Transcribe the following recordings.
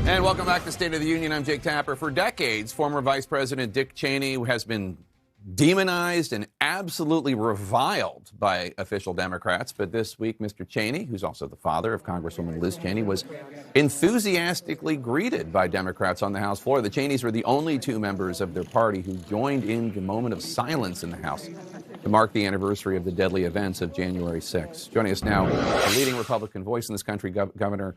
And welcome back to State of the Union. I'm Jake Tapper. For decades, former Vice President Dick Cheney has been demonized and absolutely reviled by official Democrats. But this week, Mr. Cheney, who's also the father of Congresswoman Liz Cheney, was enthusiastically greeted by Democrats on the House floor. The Cheneys were the only two members of their party who joined in the moment of silence in the House to mark the anniversary of the deadly events of January 6th. Joining us now, a leading Republican voice in this country, Governor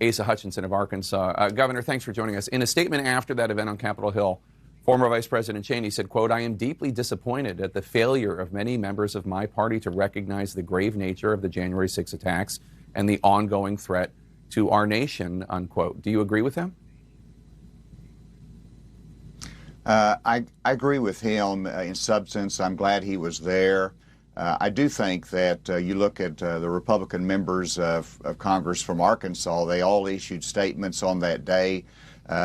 Asa Hutchinson of Arkansas. Governor, thanks for joining us. In a statement after that event on Capitol Hill, former Vice President Cheney said, quote, "I am deeply disappointed at the failure of many members of my party to recognize the grave nature of the January 6 attacks and the ongoing threat to our nation," unquote. Do you agree with him? I agree with him in substance. I'm glad he was there. I do think that you look at the Republican members of Congress from Arkansas, they all issued statements on that day.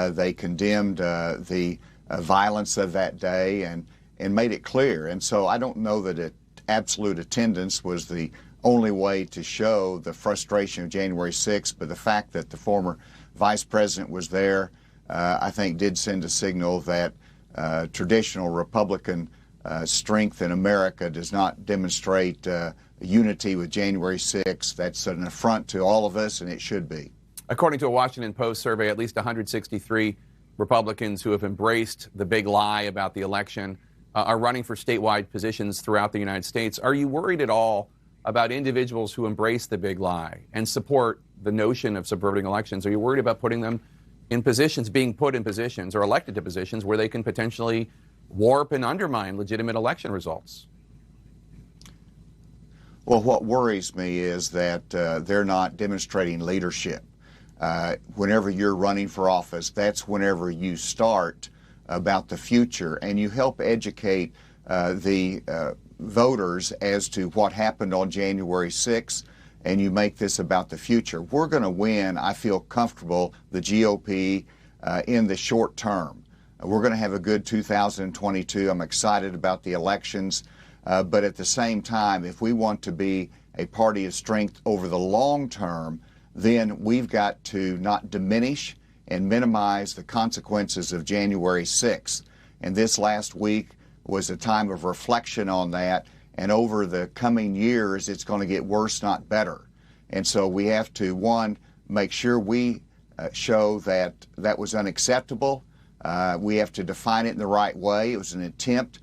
They condemned the violence of that day and made it clear. And so I don't know that absolute attendance was the only way to show the frustration of January 6th, but the fact that the former vice president was there, I think did send a signal that traditional Republican strength in America does not demonstrate unity with January 6th. That's an affront to all of us, and it should be. According to a Washington Post survey, at least 163 Republicans who have embraced the big lie about the election are running for statewide positions throughout the United States. Are you worried at all about individuals who embrace the big lie and support the notion of subverting elections? Are you worried about putting them in positions, being put in positions or elected to positions where they can potentially warp and undermine legitimate election results? Well, what worries me is that they're not demonstrating leadership. Whenever you're running for office, that's whenever you start about the future and you help educate the voters as to what happened on January 6th, and you make this about the future. We're going to win, I feel comfortable, the GOP in the short term. We're going to have a good 2022. I'm excited about the elections. But at the same time, if we want to be a party of strength over the long term, then we've got to not diminish and minimize the consequences of January 6th. And this last week was a time of reflection on that. And over the coming years, it's going to get worse, not better. And so we have to, one, make sure we show that that was unacceptable. We have to define it in the right way. It was an attempt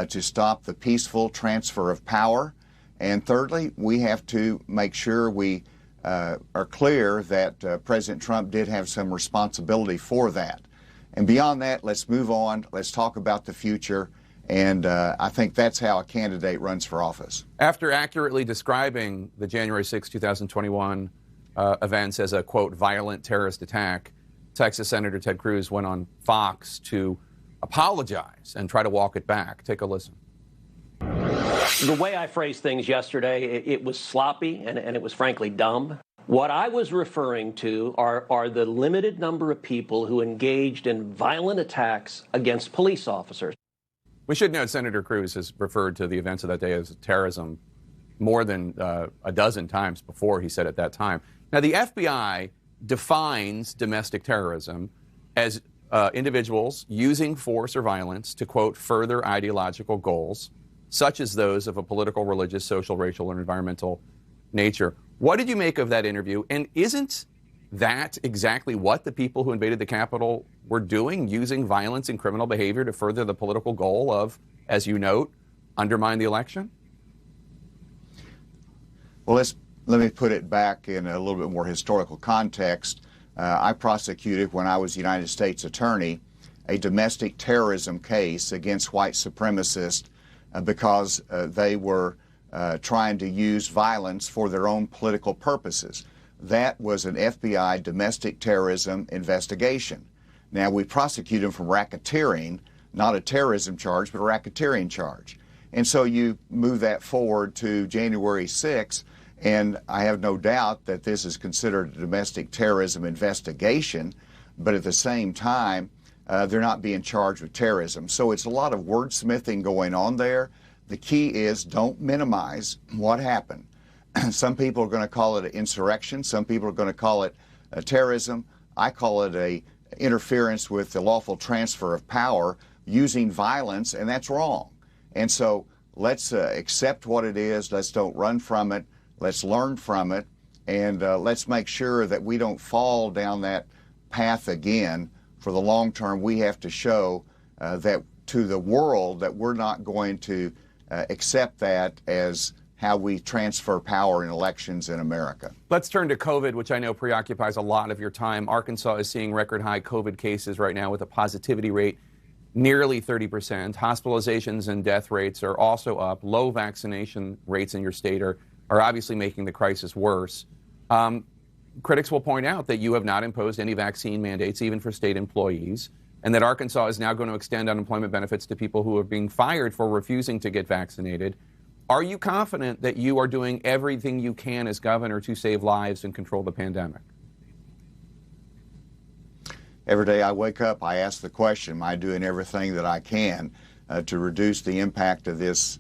to stop the peaceful transfer of power. And thirdly, we have to make sure we are clear that President Trump did have some responsibility for that. And beyond that, let's move on. Let's talk about the future. And I think that's how a candidate runs for office. After accurately describing the January 6, 2021 events as a, quote, violent terrorist attack, Texas Senator Ted Cruz went on Fox to apologize and try to walk it back. Take a listen. The way I phrased things yesterday, it was sloppy and it was frankly dumb. What I was referring to are the limited number of people who engaged in violent attacks against police officers. We should note Senator Cruz has referred to the events of that day as terrorism more than a dozen times before, he said at that time. Now, the FBI defines domestic terrorism as individuals using force or violence to, quote, further ideological goals, such as those of a political, religious, social, racial, or environmental nature. What did you make of that interview? And isn't that exactly what the people who invaded the Capitol were doing, using violence and criminal behavior to further the political goal of, as you note, undermine the election? Well, let me put it back in a little bit more historical context. I prosecuted, when I was United States Attorney, a domestic terrorism case against white supremacists because they were trying to use violence for their own political purposes. That was an FBI domestic terrorism investigation. Now, we prosecuted them for racketeering, not a terrorism charge, but a racketeering charge. And so you move that forward to January 6th, and I have no doubt that this is considered a domestic terrorism investigation, but at the same time, they're not being charged with terrorism. So it's a lot of wordsmithing going on there. The key is don't minimize what happened. Some people are going to call it an insurrection. Some people are going to call it terrorism. I call it a interference with the lawful transfer of power using violence, and that's wrong. And so let's accept what it is. Let's don't run from it. Let's learn from it, and let's make sure that we don't fall down that path again. For the long term, we have to show that to the world that we're not going to accept that as how we transfer power in elections in America. Let's turn to COVID, which I know preoccupies a lot of your time. Arkansas is seeing record high COVID cases right now with a positivity rate nearly 30%. Hospitalizations and death rates are also up. Low vaccination rates in your state are obviously making the crisis worse. Critics will point out that you have not imposed any vaccine mandates, even for state employees, and that Arkansas is now going to extend unemployment benefits to people who are being fired for refusing to get vaccinated. Are you confident that you are doing everything you can as governor to save lives and control the pandemic? Every day I wake up, I ask the question, am I doing everything that I can to reduce the impact of this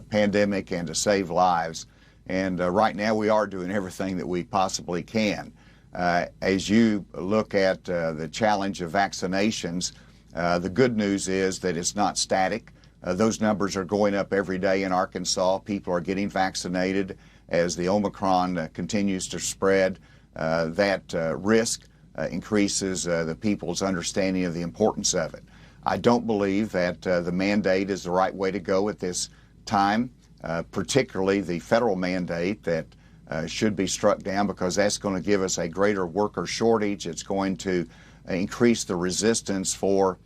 pandemic and to save lives? And right now we are doing everything that we possibly can. As you look at the challenge of vaccinations, the good news is that it's not static. Those numbers are going up every day in Arkansas. People are getting vaccinated as the Omicron continues to spread. That risk increases the people's understanding of the importance of it. I don't believe that the mandate is the right way to go at this time, particularly the federal mandate that should be struck down, because that's going to give us a greater worker shortage. It's going to increase the resistance for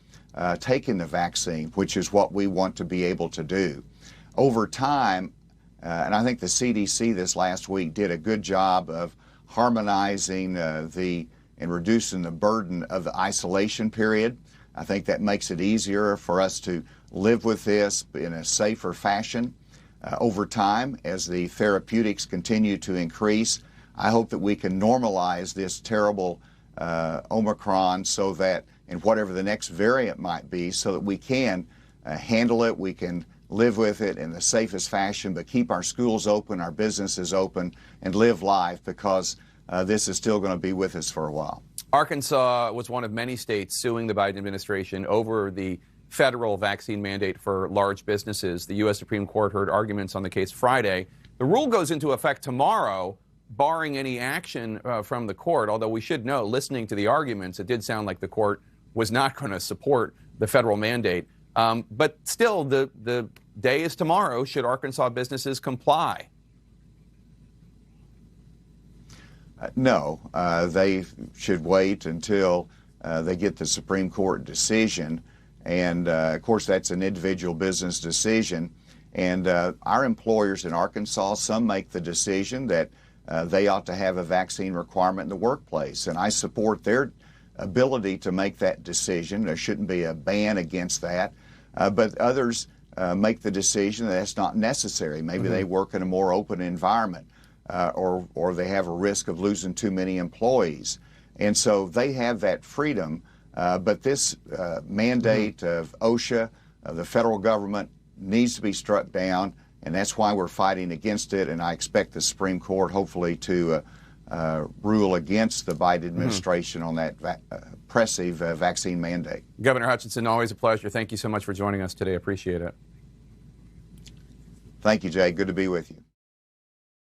taking the vaccine, which is what we want to be able to do. Over time, and I think the CDC this last week did a good job of harmonizing and reducing the burden of the isolation period. I think that makes it easier for us to live with this in a safer fashion. Over time, as the therapeutics continue to increase, I hope that we can normalize this terrible Omicron so that, and whatever the next variant might be, so that we can handle it, we can live with it in the safest fashion, but keep our schools open, our businesses open, and live life, because this is still going to be with us for a while. Arkansas was one of many states suing the Biden administration over the federal vaccine mandate for large businesses. The U.S. Supreme Court heard arguments on the case Friday. The rule goes into effect tomorrow, barring any action from the court, although we should know, listening to the arguments, it did sound like the court was not going to support the federal mandate. But still, the day is tomorrow. Should Arkansas businesses comply? No, they should wait until they get the Supreme Court decision. And of course, that's an individual business decision. And our employers in Arkansas, some make the decision that they ought to have a vaccine requirement in the workplace. And I support their ability to make that decision. There shouldn't be a ban against that. But others make the decision that that's not necessary. Maybe they work in a more open environment, or they have a risk of losing too many employees. And so they have that freedom. But this mandate of OSHA, the federal government, needs to be struck down, and that's why we're fighting against it. And I expect the Supreme Court, hopefully, to rule against the Biden administration on that oppressive vaccine mandate. Governor Hutchinson, always a pleasure. Thank you so much for joining us today. Appreciate it. Thank you, Jay. Good to be with you.